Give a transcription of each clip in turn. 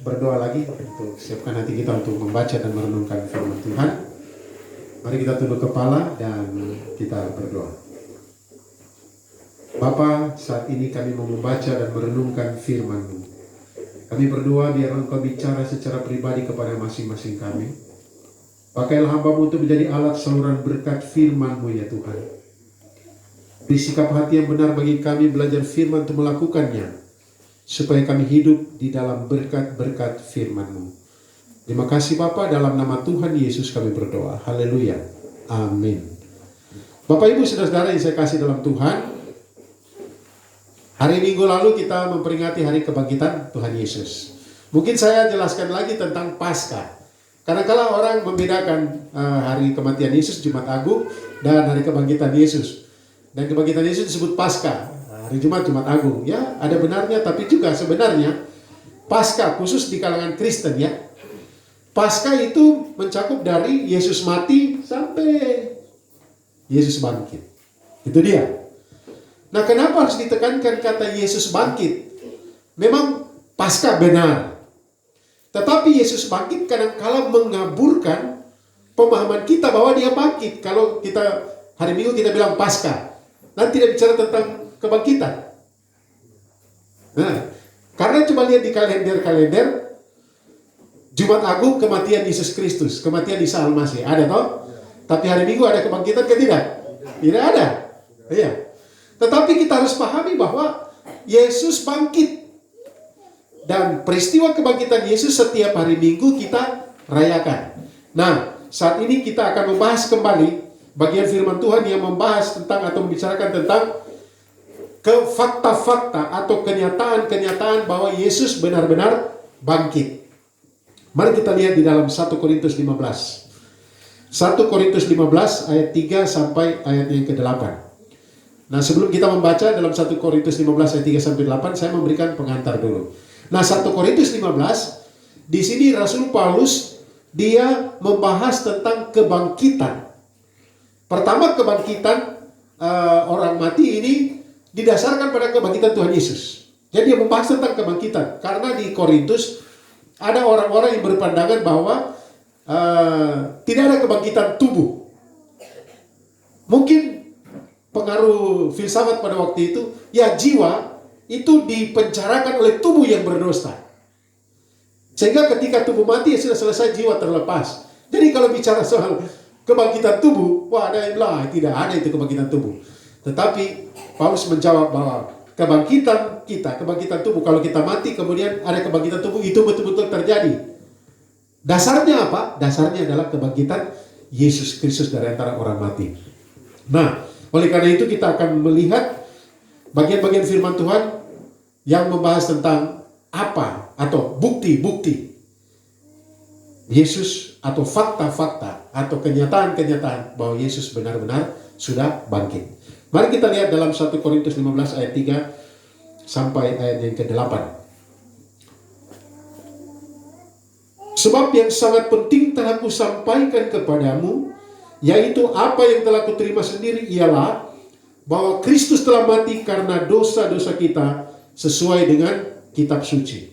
Berdoa lagi untuk siapkan hati kita untuk membaca dan merenungkan firman Tuhan. Mari kita tunduk kepala dan kita berdoa. Bapa, saat ini kami mau membaca dan merenungkan firman-Mu. Kami berdoa biar Engkau bicara secara pribadi kepada masing-masing kami. Pakailah hamba-Mu untuk menjadi alat saluran berkat firman-Mu ya Tuhan. Beri sikap hati yang benar bagi kami belajar firman untuk melakukannya, supaya kami hidup di dalam berkat-berkat firman-Mu. Terima kasih Bapa, dalam nama Tuhan Yesus kami berdoa. Haleluya. Amin. Bapak Ibu saudara-saudara yang saya kasih dalam Tuhan, hari Minggu lalu kita memperingati hari kebangkitan Tuhan Yesus. Mungkin saya jelaskan lagi tentang Paskah. Karena kalau orang membedakan hari kematian Yesus, Jumat Agung, dan hari kebangkitan Yesus. Dan kebangkitan Yesus disebut Paskah. Hari Jumat, Jumat Agung, ya ada benarnya, tapi juga sebenarnya Paskah khusus di kalangan Kristen ya. Paskah itu mencakup dari Yesus mati sampai Yesus bangkit. Itu dia. Nah, kenapa harus ditekankan kata Yesus bangkit? Memang Paskah benar. Tetapi Yesus bangkit kadang-kala mengaburkan pemahaman kita bahwa dia bangkit. Kalau kita hari Minggu kita bilang Paskah, nanti tidak bicara tentang kebangkitan. Nah, karena coba lihat di kalender Jumat Agung kematian Yesus Kristus, kematian Isa Al-Masih, ada toh? Tapi hari Minggu ada kebangkitan ke tidak? Tidak ada. Iya. Tetapi kita harus pahami bahwa Yesus bangkit. Dan peristiwa kebangkitan Yesus setiap hari Minggu kita rayakan. Nah, saat ini kita akan membahas kembali bagian firman Tuhan yang membahas tentang atau membicarakan tentang fakta-fakta atau kenyataan-kenyataan bahwa Yesus benar-benar bangkit. Mari kita lihat di dalam 1 Korintus 15. 1 Korintus 15 ayat 3 sampai ayat yang ke-8. Nah, sebelum kita membaca dalam 1 Korintus 15 ayat 3 sampai 8, saya memberikan pengantar dulu. Nah, 1 Korintus 15, di sini Rasul Paulus dia membahas tentang kebangkitan. Pertama, kebangkitan orang mati ini didasarkan pada kebangkitan Tuhan Yesus. Jadi dia membahas tentang kebangkitan. Karena di Korintus ada orang-orang yang berpandangan bahwa tidak ada kebangkitan tubuh. Mungkin pengaruh filsafat pada waktu itu, ya jiwa itu dipenjarakan oleh tubuh yang berdosa. Sehingga ketika tubuh mati ya sudah selesai, jiwa terlepas. Jadi kalau bicara soal kebangkitan tubuh, wah ada yang bilang tidak ada itu kebangkitan tubuh. Tetapi Paulus menjawab bahwa kebangkitan kita, kebangkitan tubuh, kalau kita mati kemudian ada kebangkitan tubuh, itu betul-betul terjadi. Dasarnya apa? Dasarnya adalah kebangkitan Yesus Kristus dari antara orang mati. Nah, oleh karena itu kita akan melihat bagian-bagian firman Tuhan yang membahas tentang apa atau bukti-bukti Yesus atau fakta-fakta atau kenyataan-kenyataan bahwa Yesus benar-benar sudah bangkit. Mari kita lihat dalam 1 Korintus 15 ayat 3 sampai ayat yang ke-8. Sebab yang sangat penting telah kusampaikan kepadamu, yaitu apa yang telah kuterima sendiri ialah bahwa Kristus telah mati karena dosa-dosa kita sesuai dengan kitab suci.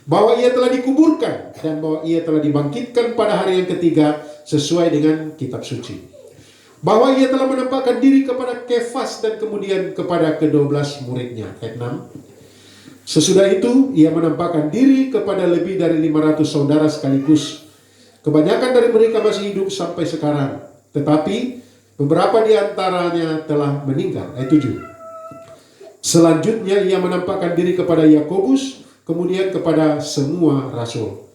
Bahwa ia telah dikuburkan dan bahwa ia telah dibangkitkan pada hari yang ketiga sesuai dengan kitab suci. Bahwa ia telah menampakkan diri kepada Kefas dan kemudian kepada ke-12 muridnya. Ayat 6. Sesudah itu ia menampakkan diri kepada lebih dari 500 saudara sekaligus. Kebanyakan dari mereka masih hidup sampai sekarang. Tetapi beberapa di antaranya telah meninggal. Ayat 7. Selanjutnya ia menampakkan diri kepada Yakobus, kemudian kepada semua rasul.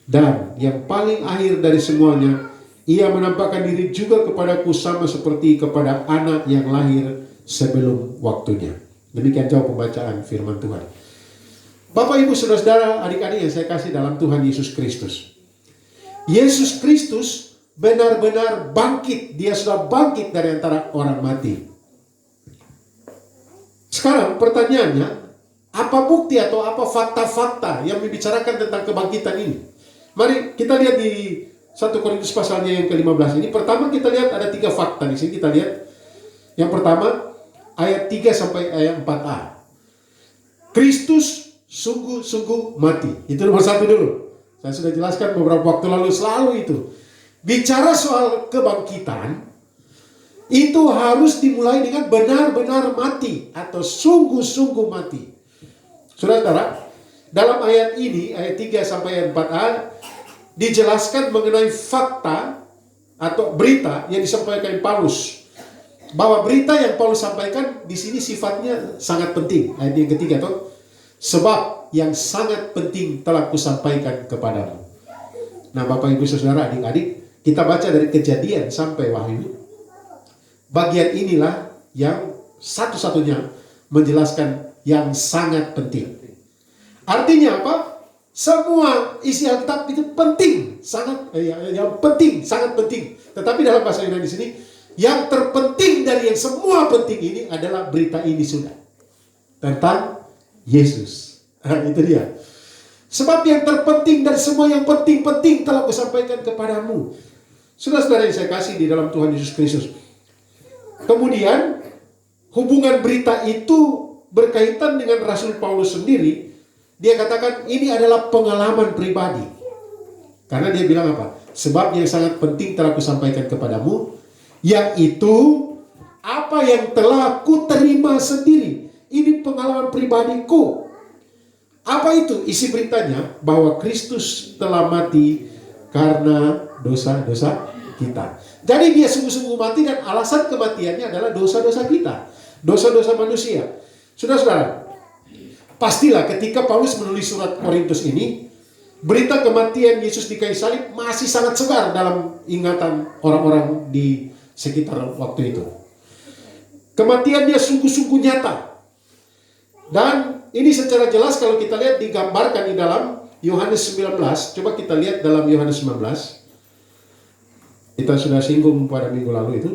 Dan yang paling akhir dari semuanya, ia menampakkan diri juga kepadaku sama seperti kepada anak yang lahir sebelum waktunya. Demikian jauh pembacaan firman Tuhan. Bapak, Ibu, Saudara-saudara, adik-adik yang saya kasih dalam Tuhan Yesus Kristus. Yesus Kristus benar-benar bangkit. Dia sudah bangkit dari antara orang mati. Sekarang pertanyaannya, apa bukti atau apa fakta-fakta yang membicarakan tentang kebangkitan ini? Mari kita lihat di 1 Korintus pasalnya yang ke-15 ini. Pertama kita lihat ada 3 fakta di sini. Kita lihat yang pertama ayat 3 sampai ayat 4a. Kristus sungguh-sungguh mati. Itu nomor satu dulu. Saya sudah jelaskan beberapa waktu lalu, selalu itu. Bicara soal kebangkitan, itu harus dimulai dengan benar-benar mati atau sungguh-sungguh mati. Saudara, dalam ayat ini, ayat 3 sampai ayat 4a, dijelaskan mengenai fakta atau berita yang disampaikan Paulus. Bahwa berita yang Paulus sampaikan di sini sifatnya sangat penting. Ayat yang ketiga tuh, sebab yang sangat penting telah kusampaikan kepadamu. Nah, Bapak Ibu Saudara, adik-adik, kita baca dari Kejadian sampai Wahyu. Bagian inilah yang satu-satunya menjelaskan yang sangat penting. Artinya apa? Semua isi Alkitab itu penting, yang penting, sangat penting. Tetapi dalam bahasa Yunani di sini, yang terpenting dari yang semua penting ini adalah berita ini sudah tentang Yesus. Itu dia. Sebab yang terpenting dari semua yang penting-penting telah kusampaikan kepadamu. Saudara-saudara yang saya kasih di dalam Tuhan Yesus Kristus. Kemudian hubungan berita itu berkaitan dengan Rasul Paulus sendiri. Dia katakan ini adalah pengalaman pribadi. Karena dia bilang apa? Sebab yang sangat penting telah kusampaikan kepadamu, yaitu apa yang telah kuterima sendiri. Ini pengalaman pribadiku. Apa itu isi beritanya? Bahwa Kristus telah mati karena dosa-dosa kita. Jadi dia sungguh-sungguh mati dan alasan kematiannya adalah dosa-dosa kita. Dosa-dosa manusia. Saudara-saudara, pastilah ketika Paulus menulis surat Korintus ini, berita kematian Yesus di kayu salib masih sangat segar dalam ingatan orang-orang di sekitar waktu itu. Kematiannya sungguh-sungguh nyata. Dan ini secara jelas kalau kita lihat digambarkan di dalam Yohanes 19. Coba kita lihat dalam Yohanes 19. Kita sudah singgung pada minggu lalu itu.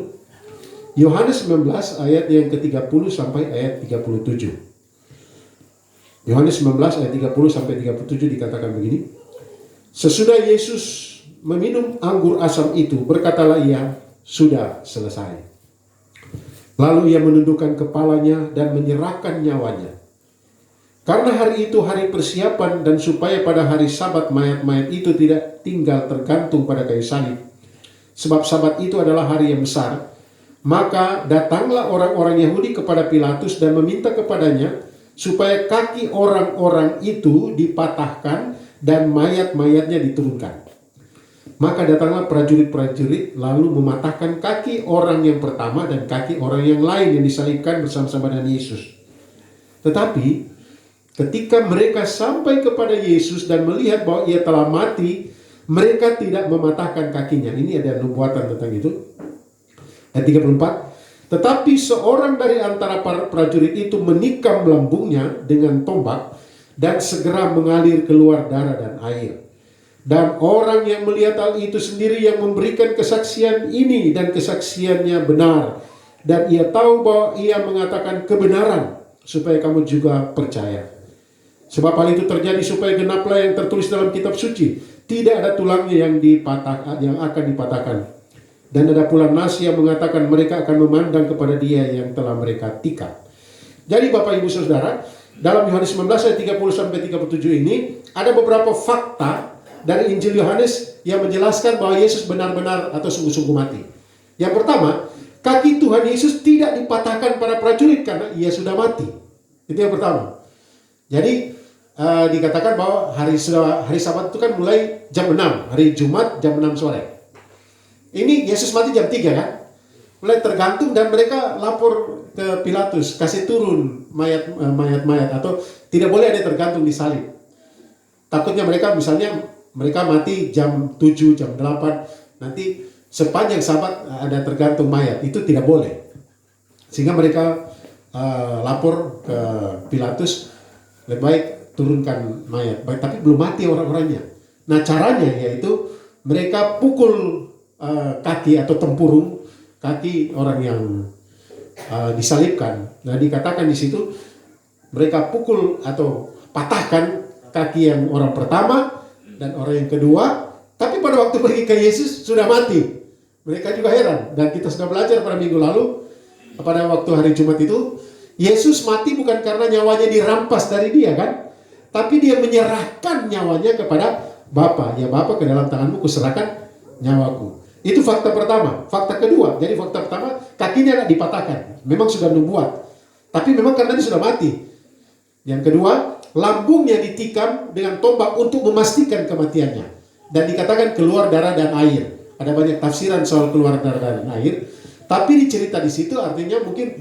Yohanes 19 ayat yang ke-30 sampai ayat 37. Yohanes 19 ayat 30 sampai 37 dikatakan begini. Sesudah Yesus meminum anggur asam itu, berkatalah ia, sudah selesai. Lalu ia menundukkan kepalanya dan menyerahkan nyawanya. Karena hari itu hari persiapan dan supaya pada hari Sabat mayat-mayat itu tidak tinggal tergantung pada kayu salib. Sebab Sabat itu adalah hari yang besar. Maka datanglah orang-orang Yahudi kepada Pilatus dan meminta kepadanya supaya kaki orang-orang itu dipatahkan dan mayat-mayatnya diturunkan. Maka datanglah prajurit-prajurit lalu mematahkan kaki orang yang pertama dan kaki orang yang lain yang disalibkan bersama-sama dengan Yesus. Tetapi ketika mereka sampai kepada Yesus dan melihat bahwa ia telah mati, mereka tidak mematahkan kakinya. Ini ada nubuatan tentang itu. Ayat 34. Tetapi seorang dari antara para prajurit itu menikam lambungnya dengan tombak dan segera mengalir keluar darah dan air. Dan orang yang melihat hal itu sendiri yang memberikan kesaksian ini dan kesaksiannya benar. Dan ia tahu bahwa ia mengatakan kebenaran supaya kamu juga percaya. Sebab hal itu terjadi supaya genaplah yang tertulis dalam kitab suci. Tidak ada tulangnya yang akan dipatahkan. Dan ada pula nas yang mengatakan mereka akan memandang kepada dia yang telah mereka tikam. Jadi Bapak Ibu Saudara, dalam Yohanes 19 ayat 30 sampai 37 ini ada beberapa fakta dari Injil Yohanes yang menjelaskan bahwa Yesus benar-benar atau sungguh-sungguh mati. Yang pertama, kaki Tuhan Yesus tidak dipatahkan para prajurit karena ia sudah mati. Itu yang pertama. Jadi dikatakan bahwa hari Sabat itu kan mulai jam 6, hari Jumat jam 6 sore. Ini Yesus mati jam 3 kan? Mulai tergantung dan mereka lapor ke Pilatus, kasih turun mayat-mayat atau tidak boleh ada tergantung di salib. Takutnya mereka mati jam 7, jam 8, nanti sepanjang Sabat ada tergantung mayat, itu tidak boleh. Sehingga mereka lapor ke Pilatus, lebih baik turunkan mayat, tapi belum mati orang-orangnya. Nah caranya yaitu mereka pukul kaki atau tempurung kaki orang yang disalibkan. Nah dikatakan di situ mereka pukul atau patahkan kaki yang orang pertama dan orang yang kedua, tapi pada waktu pergi ke Yesus sudah mati. Mereka juga heran, dan kita sudah belajar pada minggu lalu pada waktu hari Jumat itu Yesus mati bukan karena nyawanya dirampas dari dia kan, tapi dia menyerahkan nyawanya kepada Bapa. Ya Bapa, ke dalam tanganmu kuserahkan nyawaku. Itu fakta pertama. Fakta kedua, jadi fakta pertama, kakinya dipatahkan. Memang sudah nubuat. Tapi memang karena dia sudah mati. Yang kedua, lambungnya ditikam dengan tombak untuk memastikan kematiannya. Dan dikatakan keluar darah dan air. Ada banyak tafsiran soal keluar darah dan air. Tapi dicerita di situ artinya mungkin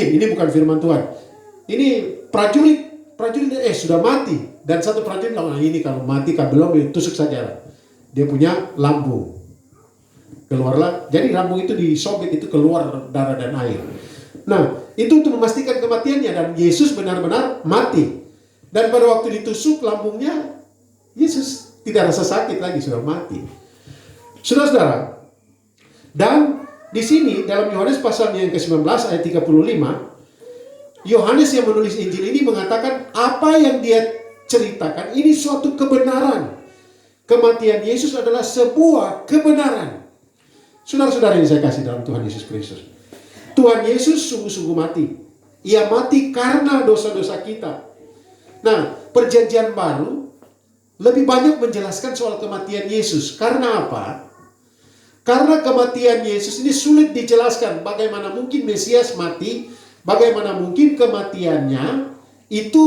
ini bukan firman Tuhan. Ini prajurit sudah mati. Dan satu prajurit bilang, ini kalau mati kan belum, tusuk saja. Dia punya lambung. Keluarlah, jadi lambung itu disobek, itu keluar darah dan air. Nah, itu untuk memastikan kematiannya, dan Yesus benar-benar mati. Dan pada waktu ditusuk lambungnya, Yesus tidak rasa sakit lagi, sudah mati. Saudara-saudara, dan di sini dalam Yohanes pasal yang ke-19 ayat 35, Yohanes yang menulis Injil ini mengatakan apa yang dia ceritakan ini suatu kebenaran. Kematian Yesus adalah sebuah kebenaran. Saudara-saudara yang saya kasih dalam Tuhan Yesus Kristus, Tuhan Yesus sungguh-sungguh mati. Ia mati karena dosa-dosa kita. Nah, perjanjian baru lebih banyak menjelaskan soal kematian Yesus. Karena apa? Karena kematian Yesus ini sulit dijelaskan. Bagaimana mungkin Mesias mati? Bagaimana mungkin kematiannya itu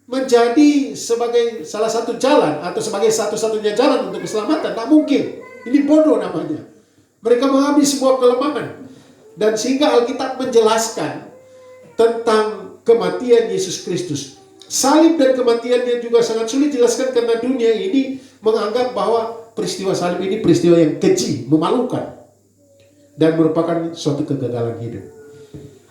menjadi sebagai salah satu jalan atau sebagai satu-satunya jalan untuk keselamatan? Tak mungkin. Ini bodoh namanya. Mereka mengambil sebuah kelemahan. Dan sehingga Alkitab menjelaskan tentang kematian Yesus Kristus. Salib dan kematiannya juga sangat sulit dijelaskan karena dunia ini menganggap bahwa peristiwa salib ini peristiwa yang keji, memalukan. Dan merupakan suatu kegagalan hidup.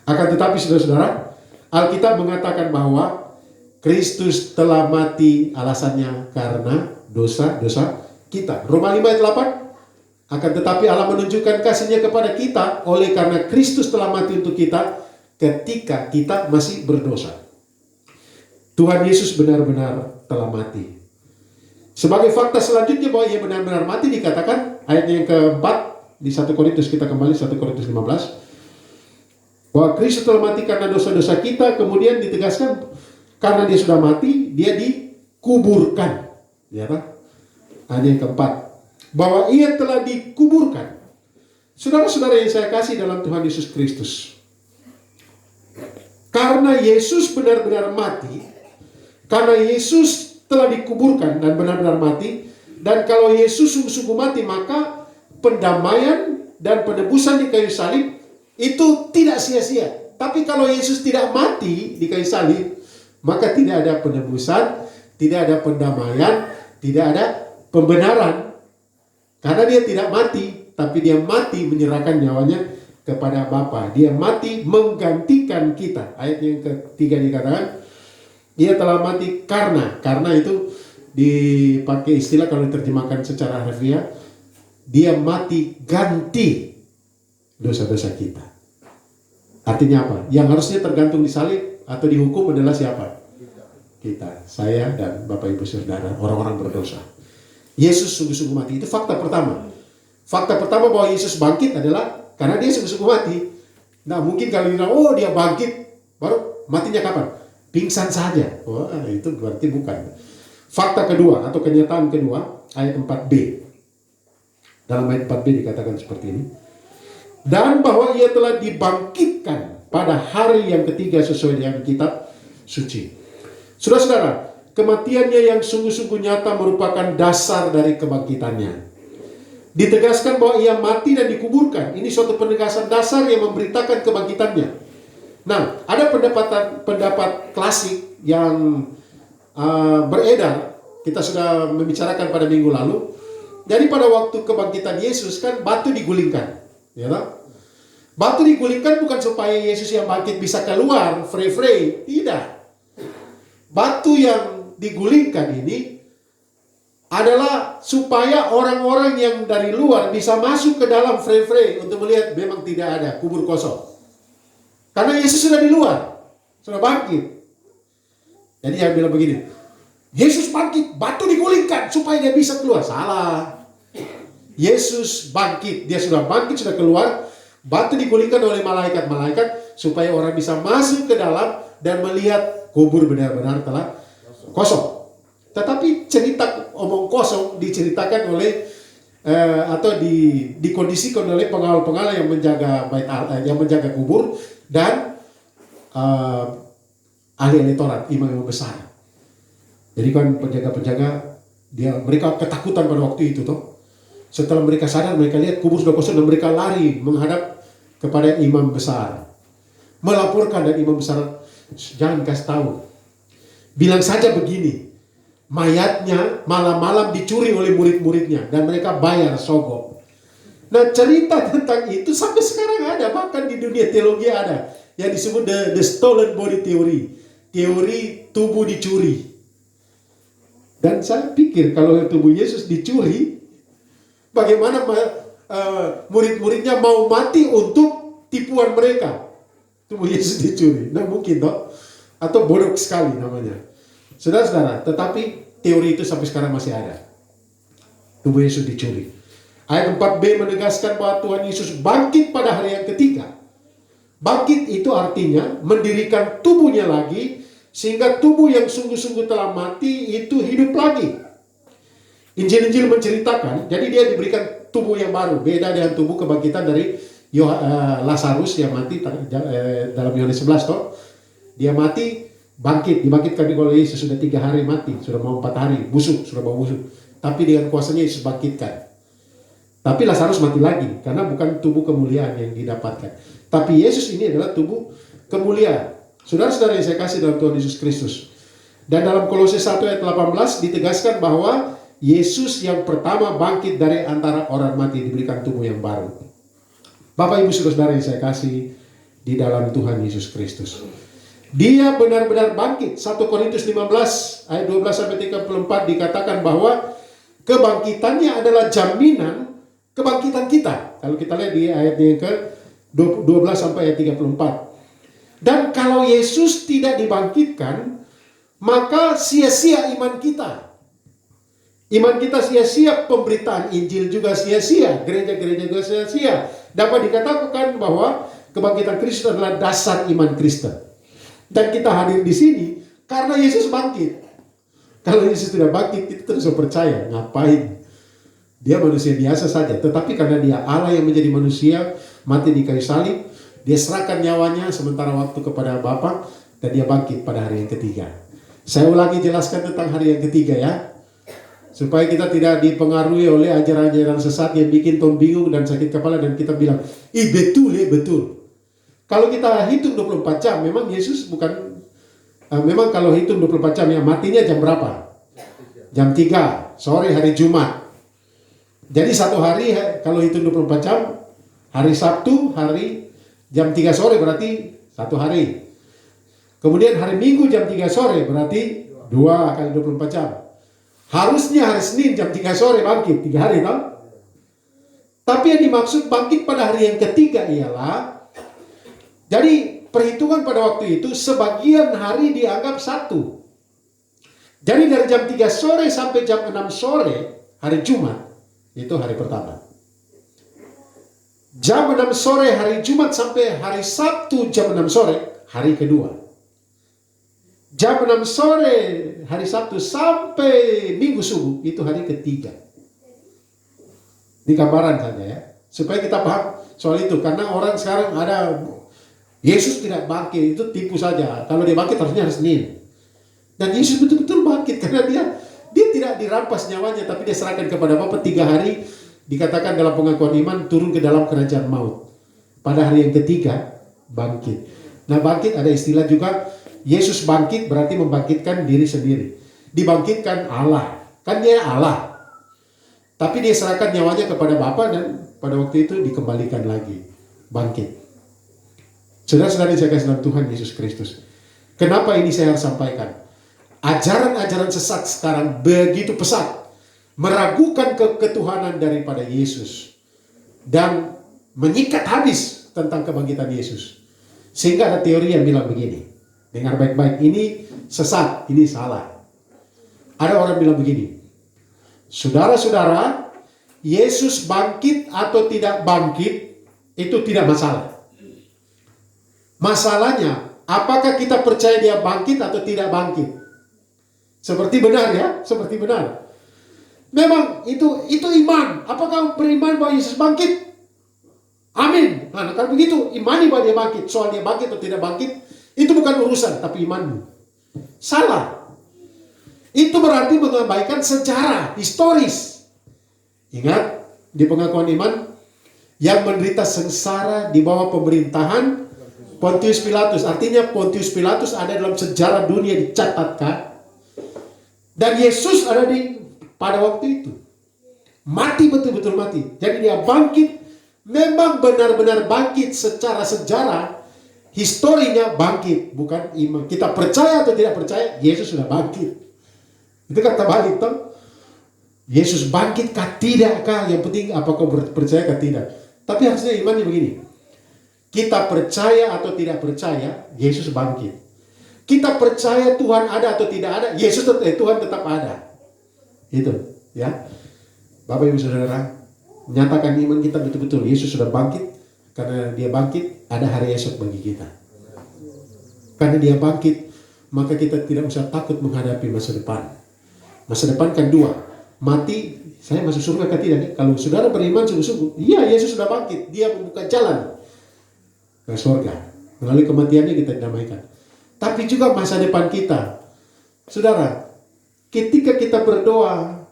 Akan tetapi saudara-saudara, Alkitab mengatakan bahwa Kristus telah mati alasannya karena dosa-dosa kita. Roma 5 ayat 8. Akan tetapi Allah menunjukkan kasih-Nya kepada kita oleh karena Kristus telah mati untuk kita ketika kita masih berdosa. Tuhan Yesus benar-benar telah mati. Sebagai fakta selanjutnya bahwa Ia benar-benar mati dikatakan ayatnya yang keempat di 1 Korintus, kita kembali 1 Korintus 15. Bahwa Kristus telah mati karena dosa-dosa kita, kemudian ditegaskan karena Dia sudah mati, Dia dikuburkan. Ya kan? Ayat yang keempat. Bahwa Ia telah dikuburkan. Saudara-saudara yang saya kasih dalam Tuhan Yesus Kristus, karena Yesus benar-benar mati, karena Yesus telah dikuburkan dan benar-benar mati, dan kalau Yesus sungguh-sungguh mati, maka pendamaian dan penebusan di kayu salib itu tidak sia-sia. Tapi kalau Yesus tidak mati di kayu salib, maka tidak ada penebusan, tidak ada pendamaian, tidak ada pembenaran. Karena Dia tidak mati, tapi Dia mati menyerahkan nyawanya kepada Bapa. Dia mati menggantikan kita. Ayat yang ketiga dikatakan, Ia telah mati karena itu dipakai istilah kalau diterjemahkan secara harfiah, Dia mati ganti dosa-dosa kita. Artinya apa? Yang harusnya tergantung di salib atau dihukum adalah siapa? Kita, saya dan Bapak Ibu Saudara, orang-orang berdosa. Yesus sungguh-sungguh mati. Itu fakta pertama. Fakta pertama bahwa Yesus bangkit adalah karena Dia sungguh-sungguh mati. Nah, mungkin kalau bilang, oh Dia bangkit, baru matinya kapan? Pingsan saja. Wah, itu berarti bukan. Fakta kedua atau kenyataan kedua, ayat 4b. Dalam ayat 4b dikatakan seperti ini. Dan bahwa Ia telah dibangkitkan pada hari yang ketiga sesuai dengan kitab suci. Saudara-saudara, kematiannya yang sungguh-sungguh nyata merupakan dasar dari kebangkitannya. Ditegaskan bahwa Ia mati dan dikuburkan. Ini suatu penegasan dasar yang memberitakan kebangkitannya. Nah, ada pendapat klasik yang beredar. Kita sudah membicarakan pada minggu lalu. Jadi pada waktu kebangkitan Yesus kan batu digulingkan. Ya tak? Batu digulingkan bukan supaya Yesus yang bangkit bisa keluar free-free. Tidak. Batu yang digulingkan ini adalah supaya orang-orang yang dari luar bisa masuk ke dalam free-free untuk melihat memang tidak ada kubur kosong. Karena Yesus sudah di luar, sudah bangkit. Jadi yang bilang begini, Yesus bangkit, batu digulingkan supaya Dia bisa keluar. Salah. Yesus bangkit, Dia sudah bangkit, sudah keluar. Batu digulingkan oleh malaikat-malaikat supaya orang bisa masuk ke dalam dan melihat kubur benar-benar telah kosong. Tetapi cerita omong kosong diceritakan oleh atau dikondisikan oleh pengawal-pengawal yang menjaga yang menjaga kubur dan ahli-ahli Taurat, imam-imam besar. Jadi kan penjaga-penjaga mereka ketakutan pada waktu itu toh. Setelah mereka sadar, mereka lihat kubur sudah kosong dan mereka lari menghadap kepada imam besar. Melaporkan, dan imam besar, jangan kasih tahu. Bilang saja begini, mayatnya malam-malam dicuri oleh murid-muridnya dan mereka bayar sogok. Nah, cerita tentang itu sampai sekarang ada, bahkan di dunia teologi ada yang disebut the stolen body theory, teori tubuh dicuri. Dan saya pikir kalau tubuh Yesus dicuri, bagaimana murid-muridnya mau mati untuk tipuan mereka? Tubuh Yesus dicuri, nah mungkin toh, atau bodoh sekali namanya. Saudara-saudara, tetapi teori itu sampai sekarang masih ada. Tubuh Yesus dicuri. Ayat 4b menegaskan bahwa Tuhan Yesus bangkit pada hari yang ketiga. Bangkit itu artinya mendirikan tubuhnya lagi, sehingga tubuh yang sungguh-sungguh telah mati itu hidup lagi. Injil-Injil menceritakan, jadi dia diberikan tubuh yang baru, beda dengan tubuh kebangkitan dari Lazarus yang mati dalam Yohanes 11 toh. Dia mati, dibangkitkan oleh Yesus, sudah 3 hari mati, sudah mau 4 hari, busuk, sudah mau busuk. Tapi dengan kuasanya Yesus bangkitkan. Tapi Lazarus mati lagi, karena bukan tubuh kemuliaan yang didapatkan. Tapi Yesus ini adalah tubuh kemuliaan. Saudara-saudara yang saya kasih dalam Tuhan Yesus Kristus. Dan dalam Kolose 1 ayat 18 ditegaskan bahwa Yesus yang pertama bangkit dari antara orang mati, diberikan tubuh yang baru. Bapak Ibu Saudara yang saya kasih di dalam Tuhan Yesus Kristus. Dia benar-benar bangkit. 1 Korintus 15 ayat 12-34 dikatakan bahwa kebangkitannya adalah jaminan kebangkitan kita. Kalau kita lihat di ayat yang ke 12 sampai ayat 34. Dan kalau Yesus tidak dibangkitkan, maka sia-sia iman kita. Iman kita sia-sia, pemberitaan Injil juga sia-sia, gereja-gereja juga sia-sia. Dapat dikatakan bahwa kebangkitan Kristus adalah dasar iman Kristen. Dan kita hadir di sini karena Yesus bangkit. Kalau Yesus tidak bangkit, kita terus percaya, ngapain? Dia manusia biasa saja. Tetapi karena dia Allah yang menjadi manusia, mati di kayu salib, dia serahkan nyawanya sementara waktu kepada Bapa, dan dia bangkit pada hari yang ketiga. Saya ulangi jelaskan tentang hari yang ketiga ya, supaya kita tidak dipengaruhi oleh ajaran-ajaran sesat yang bikin Tom bingung dan sakit kepala dan kita bilang, betul. Kalau kita hitung 24 jam, memang Yesus bukan, memang kalau hitung 24 jam, ya matinya jam berapa? Jam 3 sore hari Jumat. Jadi satu hari kalau hitung 24 jam, hari Sabtu, hari jam 3 sore berarti satu hari. Kemudian hari Minggu jam 3 sore berarti 2 kali 24 jam. Harusnya hari Senin jam 3 sore bangkit, 3 hari toh? Tapi yang dimaksud bangkit pada hari yang ketiga ialah, jadi perhitungan pada waktu itu sebagian hari dianggap satu. Jadi dari jam 3 sore sampai jam 6 sore hari Jumat, itu hari pertama. Jam 6 sore hari Jumat sampai hari Sabtu jam 6 sore hari kedua. Jam 6 sore hari Sabtu sampai Minggu subuh itu hari ketiga. Ini gambaran saja ya, supaya kita paham soal itu. Karena orang sekarang ada Yesus tidak bangkit, itu tipu saja. Kalau dia bangkit harusnya hari Senin. Dan Yesus betul-betul bangkit karena dia tidak dirampas nyawanya, tapi dia serahkan kepada Bapa 3 hari. Dikatakan dalam pengakuan iman turun ke dalam kerajaan maut. Pada hari yang ketiga bangkit. Nah, bangkit ada istilah juga, Yesus bangkit berarti membangkitkan diri sendiri. Dibangkitkan Allah, kan dia Allah. Tapi dia serahkan nyawanya kepada Bapa dan pada waktu itu dikembalikan lagi, bangkit. Saudara-saudari saya kasih dalam Tuhan Yesus Kristus. Kenapa ini saya harus sampaikan? Ajaran-ajaran sesat sekarang begitu pesat meragukan ketuhanan daripada Yesus dan menyikat habis tentang kebangkitan Yesus. Sehingga ada teori yang bilang begini, dengar baik-baik, ini sesat, ini salah. Ada orang bilang begini, saudara-saudara, Yesus bangkit atau tidak bangkit itu tidak masalah. Masalahnya, apakah kita percaya dia bangkit atau tidak bangkit? Seperti benar ya, seperti benar. Memang itu iman. Apakah beriman bahwa Yesus bangkit? Amin. Nah, kalau begitu, imani bahwa dia bangkit. Soal dia bangkit atau tidak bangkit, itu bukan urusan, tapi imanmu. Salah. Itu berarti mengabaikan sejarah, historis. Ingat, di pengakuan iman, yang menderita sengsara di bawah pemerintahan Pontius Pilatus. Artinya Pontius Pilatus ada dalam sejarah dunia dicatatkan. Dan Yesus ada pada waktu itu. Mati, betul-betul mati. Jadi dia bangkit. Memang benar-benar bangkit secara sejarah. Historinya bangkit. Bukan iman. Kita percaya atau tidak percaya, Yesus sudah bangkit. Itu kata balik toh. Yesus bangkit kah tidak kah? Yang penting apakah percaya kah tidak. Tapi harusnya imannya begini. Kita percaya atau tidak percaya, Yesus bangkit. Kita percaya Tuhan ada atau tidak ada, Tuhan tetap ada. Itu ya. Bapak Ibu Saudara, nyatakan iman kita betul-betul Yesus sudah bangkit. Karena dia bangkit, ada hari esok bagi kita. Karena dia bangkit, maka kita tidak usah takut menghadapi masa depan. Masa depan kan dua. Mati, saya masuk surga atau tidak? Kalau saudara beriman sungguh-sungguh, iya Yesus sudah bangkit. Dia membuka jalan ke surga. Melalui kematiannya kita damaikan. Tapi juga masa depan kita. Saudara, ketika kita berdoa,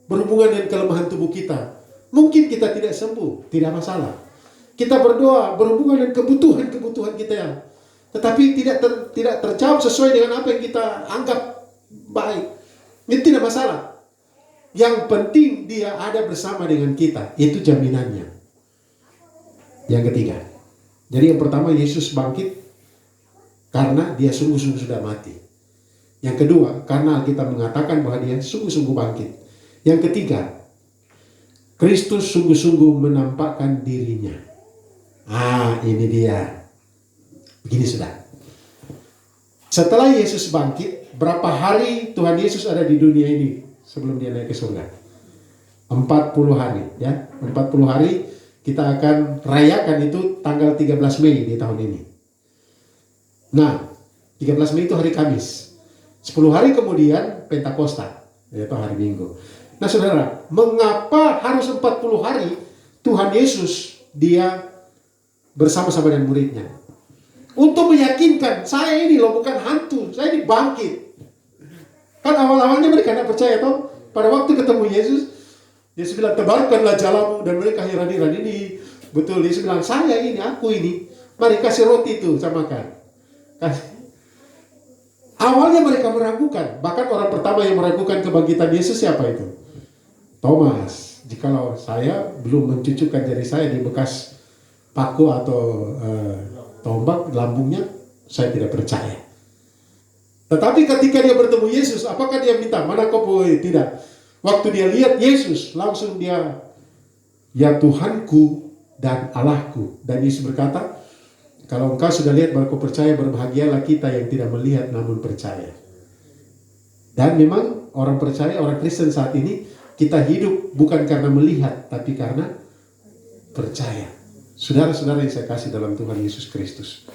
berhubungan dengan kelemahan tubuh kita, mungkin kita tidak sembuh, tidak masalah. Kita berdoa, berhubungan dengan kebutuhan kita yang tetapi tidak terjawab sesuai dengan apa yang kita anggap baik. Itu tidak masalah. Yang penting dia ada bersama dengan kita. Itu jaminannya. Yang ketiga. Jadi yang pertama, Yesus bangkit karena dia sungguh-sungguh sudah mati. Yang kedua, karena Alkitab mengatakan bahwa dia sungguh-sungguh bangkit. Yang ketiga, Kristus sungguh-sungguh menampakkan dirinya. Ini dia. Begini sudah. Setelah Yesus bangkit, berapa hari Tuhan Yesus ada di dunia ini sebelum dia naik ke surga? 40 hari ya. 40 hari kita akan rayakan itu tanggal 13 Mei di tahun ini. Nah, 13 Mei itu hari Kamis. 10 hari kemudian Pentakosta, yaitu hari Minggu. Nah saudara, mengapa harus 40 hari Tuhan Yesus dia bersama-sama dengan muridnya? Untuk meyakinkan, saya ini loh bukan hantu, saya ini bangkit. Kan awal-awalnya mereka tidak percaya toh. Pada waktu ketemu Yesus bilang tebarkanlah jalamu, dan mereka heran-heran ini. Betul, Yesus bilang saya ini, aku ini. Mari kasih roti itu sama makan. Awalnya mereka meragukan. Bahkan orang pertama yang meragukan kebangkitan Yesus siapa itu? Thomas. Jikalau saya belum mencucukkan jari saya di bekas paku atau tombak lambungnya, saya tidak percaya. Tetapi ketika dia bertemu Yesus, apakah dia minta, mana kau boleh? Tidak. Waktu dia lihat Yesus, langsung dia, ya Tuhanku dan Allahku. Dan Yesus berkata, kalau engkau sudah lihat baru kau percaya, berbahagialah kita yang tidak melihat namun percaya. Dan memang orang percaya, orang Kristen saat ini, kita hidup bukan karena melihat, tapi karena percaya. Saudara-saudara yang saya kasih dalam Tuhan Yesus Kristus,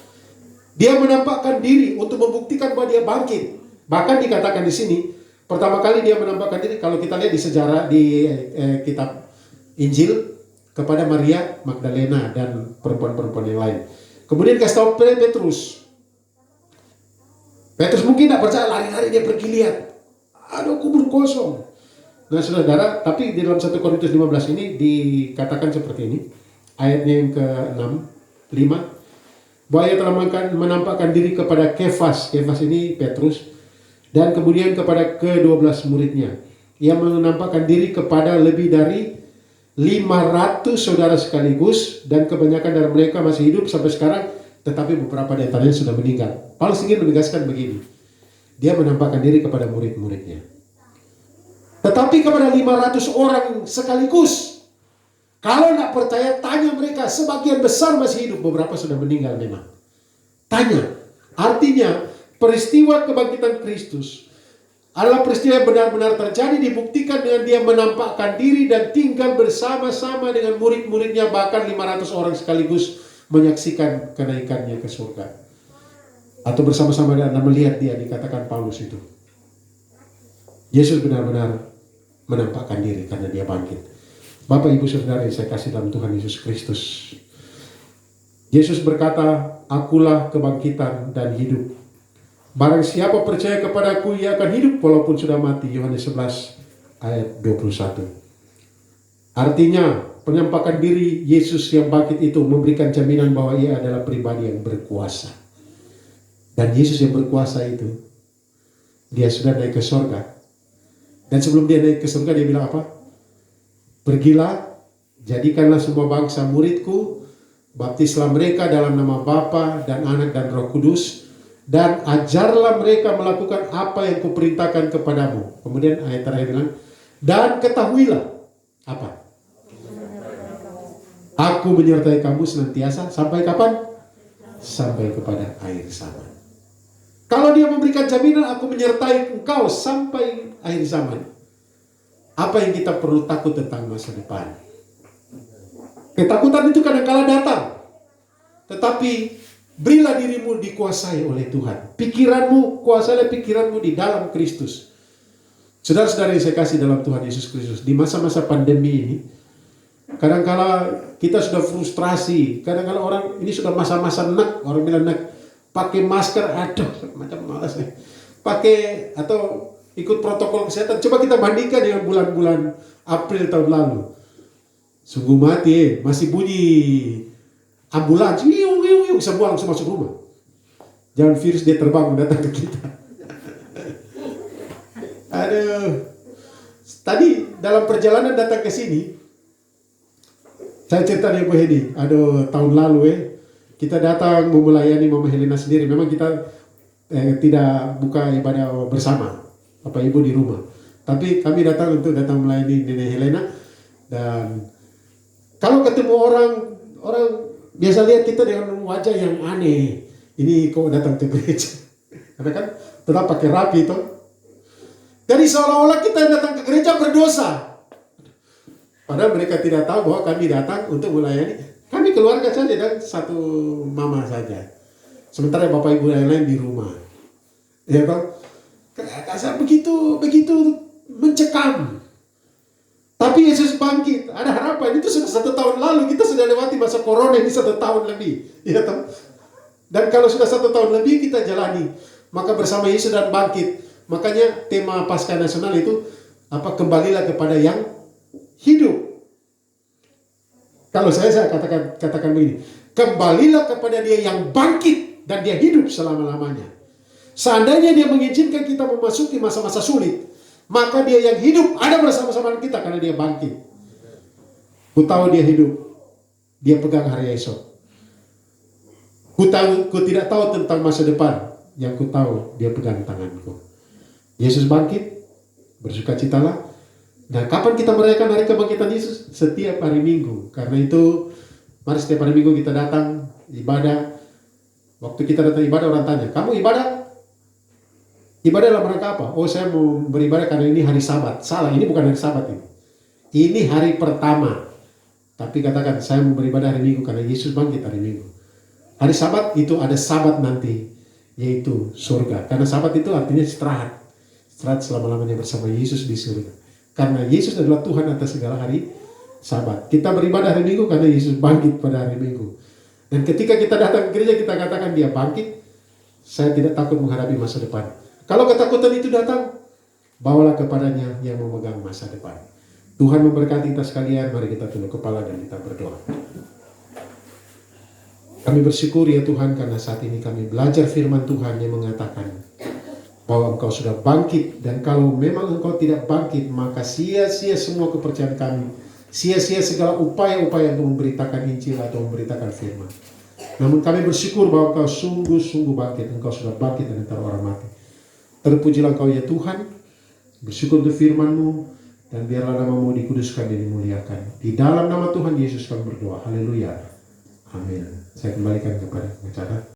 dia menampakkan diri untuk membuktikan bahwa dia bangkit. Bahkan dikatakan di sini, pertama kali dia menampakkan diri, kalau kita lihat di sejarah di kitab Injil, kepada Maria Magdalena dan perempuan-perempuan yang lain. Kemudian kasih tahu Petrus. Petrus mungkin tidak percaya, lari-lari dia pergi lihat. Ada kubur kosong. Nah saudara, tapi di dalam 1 Korintus 15 ini dikatakan seperti ini. Ayatnya yang ke-6, 5. Bahwa ia telah menampakkan diri kepada Kefas. Kefas ini Petrus. Dan kemudian kepada ke-12 muridnya. Ia menampakkan diri kepada lebih dari 500 saudara sekaligus. Dan kebanyakan dari mereka masih hidup sampai sekarang. Tetapi beberapa di antaranya sudah meninggal. Paulus ingin menegaskan begini. Dia menampakkan diri kepada murid-muridnya. Tetapi kepada 500 orang sekaligus. Kalau tidak percaya, tanya mereka. Sebagian besar masih hidup, beberapa sudah meninggal memang. Tanya. Artinya, peristiwa kebangkitan Kristus adalah peristiwa yang benar-benar terjadi, dibuktikan dengan dia menampakkan diri dan tinggal bersama-sama dengan murid-muridnya, bahkan 500 orang sekaligus menyaksikan kenaikannya ke surga. Atau bersama-sama dan melihat dia, dikatakan Paulus itu. Yesus benar-benar menampakkan diri karena dia bangkit. Bapak, Ibu, Saudara yang saya kasih dalam Tuhan Yesus Kristus, Yesus berkata, akulah kebangkitan dan hidup. Barang siapa percaya kepadaku, ia akan hidup walaupun sudah mati. Yohanes 11 ayat 21. Artinya, penampakan diri Yesus yang bangkit itu memberikan jaminan bahwa ia adalah pribadi yang berkuasa. Dan Yesus yang berkuasa itu, dia sudah naik ke surga. Dan sebelum dia naik ke surga, dia bilang apa? Pergilah, jadikanlah semua bangsa muridku, baptislah mereka dalam nama Bapa dan Anak dan Roh Kudus, dan ajarlah mereka melakukan apa yang kuperintahkan kepadamu. Kemudian ayat terakhir bilang, dan ketahuilah apa? Aku menyertai kamu senantiasa sampai kapan? Sampai kepada akhir zaman. Kalau dia memberikan jaminan, aku menyertai engkau sampai akhir zaman. Apa yang kita perlu takut tentang masa depan? Ketakutan itu kadang-kala datang. Tetapi berilah dirimu dikuasai oleh Tuhan. Pikiranmu, kuasailah pikiranmu di dalam Kristus. Saudara-saudara yang saya kasih dalam Tuhan Yesus Kristus, di masa-masa pandemi ini, kadang-kala kita sudah frustrasi. Kadang-kala orang, ini sudah masa-masa nek, orang bilang nek, pakai masker, aduh, macam malas nih. Pakai atau ikut protokol kesehatan. Coba kita bandingkan dengan bulan-bulan April tahun lalu. Sungguh mati, masih bunyi ambulans, semua langsung masuk rumah. Jangan virus dia terbang datang ke kita. Aduh. Tadi dalam perjalanan datang ke sini, saya cerita di Bu Hedi. Aduh, tahun lalu kita datang mau melayani Mama Helena sendiri. Memang kita tidak buka ibadah bersama, Bapak Ibu di rumah. Tapi kami datang untuk melayani Nenek Helena. Dan kalau ketemu orang biasa lihat kita dengan wajah yang aneh. Ini kok datang ke gereja? Karena kan tetap pakai rapi toh. Jadi seolah-olah kita yang datang ke gereja berdosa. Padahal mereka tidak tahu bahwa kami datang untuk melayani. Kami keluarga saja dan satu mama saja. Sementara Bapak Ibu yang lain di rumah. Ya Pak. Kasar begitu mencekam. Tapi Yesus bangkit, ada harapan. Itu sudah 1 tahun lalu, kita sudah lewati masa corona ini 1 tahun lebih. Ya toh? Dan kalau sudah 1 tahun lebih kita jalani, maka bersama Yesus dan bangkit. Makanya tema Paskah Nasional itu kembalilah kepada yang hidup. Kalau saya katakan begini, kembalilah kepada dia yang bangkit dan dia hidup selama-lamanya. Seandainya dia mengizinkan kita memasuki masa-masa sulit, maka dia yang hidup ada bersama-sama kita karena dia bangkit. Ku tahu dia hidup, dia pegang hari esok. Ku tidak tahu tentang masa depan, yang ku tahu dia pegang tanganku. Yesus bangkit, bersukacitalah. Nah, kapan kita merayakan hari kebangkitan Yesus? Setiap hari Minggu. Karena itu, mari setiap hari Minggu kita datang ibadah. Waktu kita datang ibadah, orang tanya, kamu ibadah? Ibadah dalam rangka apa? Oh, saya mau beribadah karena ini hari Sabat. Salah, ini bukan hari Sabat ini. Ini hari pertama. Tapi katakan, saya mau beribadah hari Minggu karena Yesus bangkit hari Minggu. Hari Sabat itu ada Sabat nanti, yaitu surga. Karena Sabat itu artinya istirahat. Istirahat selama-lamanya bersama Yesus di surga. Karena Yesus adalah Tuhan atas segala hari Sabat. Kita beribadah hari Minggu karena Yesus bangkit pada hari Minggu. Dan ketika kita datang ke gereja, kita katakan dia bangkit. Saya tidak takut menghadapi masa depan. Kalau ketakutan itu datang, bawalah kepadanya yang memegang masa depan. Tuhan memberkati kita sekalian. Mari kita tunduk kepala dan kita berdoa. Kami bersyukur ya Tuhan karena saat ini kami belajar firman Tuhan yang mengatakan bahwa Engkau sudah bangkit, dan kalau memang Engkau tidak bangkit, maka sia-sia semua kepercayaan kami, sia-sia segala upaya-upaya untuk memberitakan Injil atau memberitakan firman. Namun kami bersyukur bahwa Engkau sungguh-sungguh bangkit, Engkau sudah bangkit dari antara orang mati. Terpujilah Engkau ya Tuhan, bersyukur untuk firman-Mu, dan biarlah nama-Mu dikuduskan dan dimuliakan. Di dalam nama Tuhan Yesus kami berdoa, haleluya, amin. Saya kembalikan kepada pengacara.